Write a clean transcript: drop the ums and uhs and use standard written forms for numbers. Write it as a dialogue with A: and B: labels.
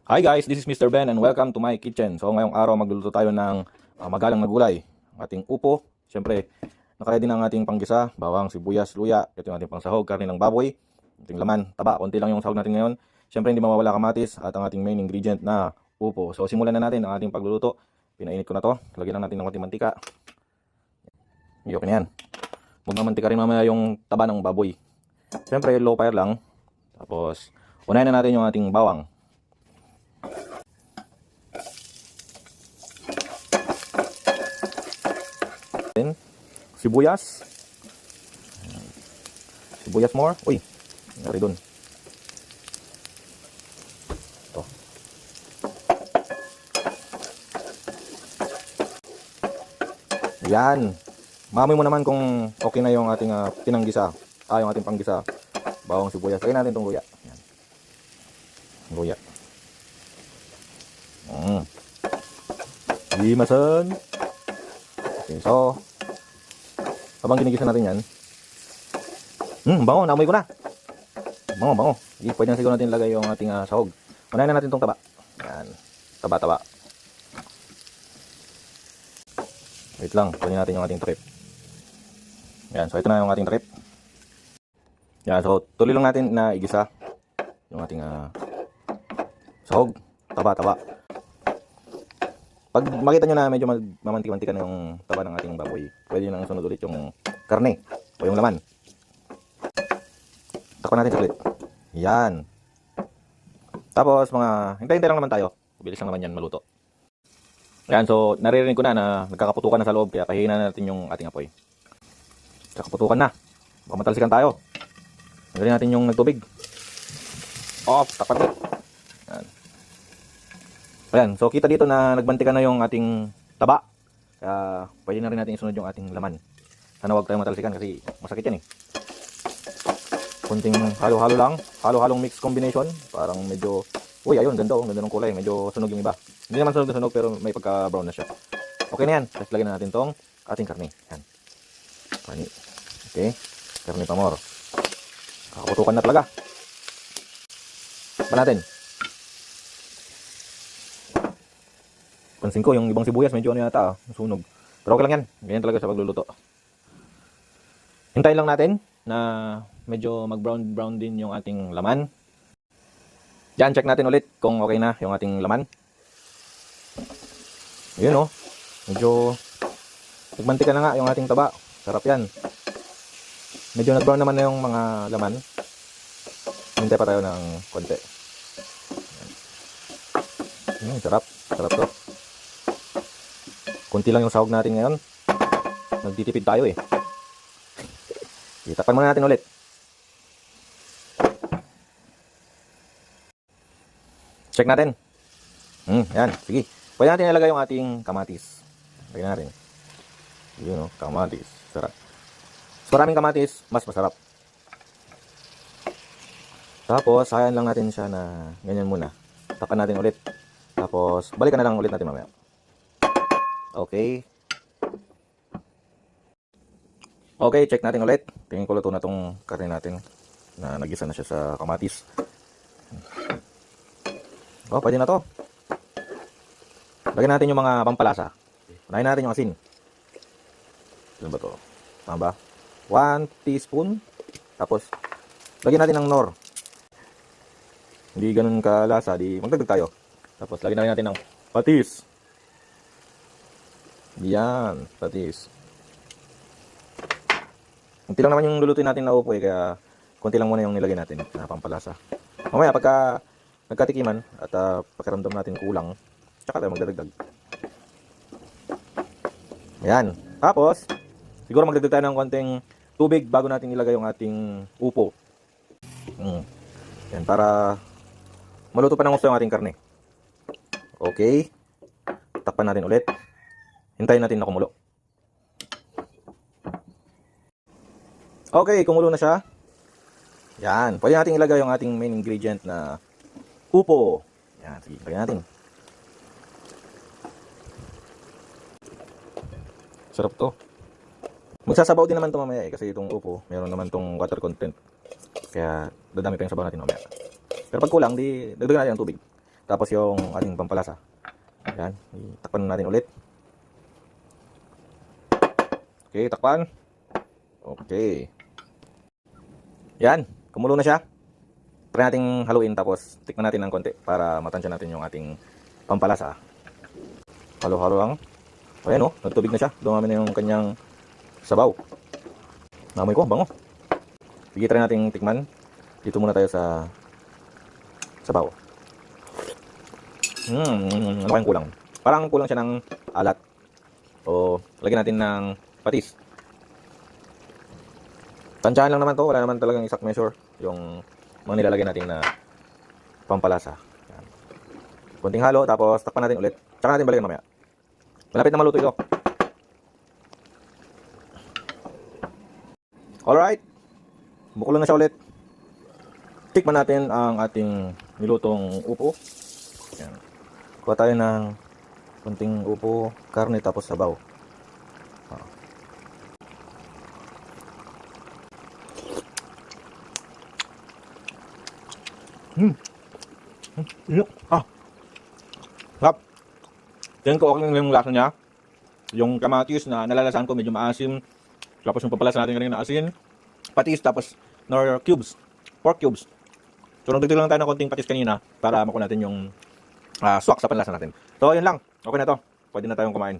A: Hi guys, this is Mr. Ben and welcome to my kitchen. So ngayong araw magluluto tayo ng magalang na gulay. Ang ating upo, siyempre nakaready na ang ating panggisa, bawang, sibuyas, luya. Ito yung ating pangsahog, karne ng baboy, ating laman, taba, konti lang yung sahog natin ngayon. Siyempre hindi mawawala kamatis at ang ating main ingredient na upo. So simulan na natin ang ating pagluluto. Pinainit ko na to, lagyan lang natin ng konting mantika. Okay na yan. Magmamantika rin mamaya yung taba ng baboy. Siyempre low fire lang. Tapos unahin na natin yung ating bawang. Sibuyas. Sibuyas more. Uy, nari dun. Ito. Yan. Mamoy mo naman kung okay na yung ating pinanggisa. Yung ating panggisa. Bawang sibuyas. Lagyan natin itong luya. Yan. Luya. Limasan. Okay, so habang ginigisa natin yan. Bango, naamoy ko na. Bango. Pwede na siguro natin lagay yung ating sahog. Unahin na natin itong taba. Yan. Taba. Wait lang, kunin natin yung ating trip. Yan, so ito na yung ating trip. Yan, so tuloy lang natin na igisa yung ating sahog. Taba. Pag makita nyo na medyo mamantik-mantika na yung taba ng ating baboy, pwede nyo nang sunod ulit yung karne o yung laman. Takpan natin saglit. Yan. Tapos hintay-hintay lang naman tayo. Bilis lang naman yan maluto. Yan, so naririnig ko na nagkakaputukan na sa loob, kaya pahihin na natin yung ating apoy. Nagkakaputukan na. Baka matalsikan tayo. Tanggalin natin yung nagtubig. Off, takpan ulit. Yan. Ayan, so kita dito na nagbantika na yung ating taba. Kaya pwede na rin natin isunod yung ating laman. Sana huwag tayong matalsikan kasi masakit yan eh. Kunting halo-halo lang. Halo-halong mix combination. Parang medyo, uy ayun, ganda ng kulay. Medyo sunog yung iba. Hindi naman sunog na sunog pero may pagka-brown na siya. Okay na yan. Tapos lagyan na natin tong ating karne. Yan. Karne. Okay. Karne pa more. Kakaputukan na talaga. Pa natin. Pansin ko yung ibang sibuyas medyo yata sunog. Pero okay lang yan. Ganyan talaga sa pagluluto. Hintayin lang natin na medyo mag-brown din yung ating laman. Diyan, check natin ulit kung okay na yung ating laman. Yun medyo nagmantika na nga yung ating taba. Sarap yan. Medyo nag-brown naman na yung mga laman. Hintay pa tayo ng konti. Sarap to. Kunti lang yung sahog natin ngayon. Nagtitipid tayo eh. Itapan muna natin ulit. Check natin. Yan. Sige. Pwede natin ilagay yung ating kamatis. Lagyan natin. Yun kamatis. Sarap. So maraming kamatis, mas masarap. Tapos, sayan lang natin siya na ganyan muna. Tapan natin ulit. Tapos, balikan na lang ulit natin mamaya. Okay. Okay, check natin ulit. Tingin ko luto na tong karne natin na nagisa na siya sa kamatis. Pwede na to. Lagyan natin yung mga pampalasa. Unahin natin yung asin. Ano ba to? Tama ba? 1 teaspoon. Tapos, lagyan natin ng nor. Hindi ganun kalasa. Magdagdag tayo. Tapos, lagyan natin ng patis. Yan, patis. Kunti lang naman yung lulutuin natin na upo kaya kunti lang muna yung nilagay natin na pampalasa. Mamaya pagka nagkatikiman at pakiramdam natin kulang, tsaka tayo magdadagdag. Ayan. Tapos, siguro magdagdag tayo ng konting tubig bago natin ilagay yung ating upo. Yan, para maluto pa ng gusto yung ating karne. Okay. Takpan natin ulit. Hintayin natin na kumulo. Okay, kumulo na siya. Yan. Pwede natin ilagay yung ating main ingredient na upo. Yan. Sige, lagyan natin. Sarap to. Magsasabaw din naman ito mamaya kasi itong upo, meron naman itong water content. Kaya dadami pa yung sabaw natin mamaya. Pero pag kulang, di dagdagan natin ng tubig. Tapos yung ating pampalasa. Yan, itakpan natin ulit. Okay, takpan. Okay. Yan, kumulo na siya. Try nating haluin tapos tikman natin ng konti para matansya natin yung ating pampalasa. Halo-halo lang. Ayan o, nagtubig na siya. Dumami na yung kanyang sabaw. Namoy ko, bango. Sige, try nating tikman. Dito muna tayo sa sabaw. Ano kayang kulang? Parang kulang siya ng alat. O, lagyan natin ng patis. Tansyahan lang naman to. Wala naman talagang exact measure yung mga nilalagay natin na pampalasa. Yan. Kunting halo, tapos takpan natin ulit. Tsaka natin balikan mamaya. Malapit na maluto ito. Alright. Bukulo na siya ulit. Tikman natin ang ating nilutong upo. Yan. Kuha tayo ng kunting upo, karne, tapos sabaw. Sarap. Tingin ko okay yung lasa niya. Yung kamatis na nalalasahan ko medyo maasim. Tapos yung pampalasa natin kanina na asin. Patis, tapos nor cubes. Pork cubes. So nagdagdag lang tayo ng konting patis kanina para makuha natin yung swak sa panlasa natin. So yun lang. Okay na to. Pwede na tayong kumain.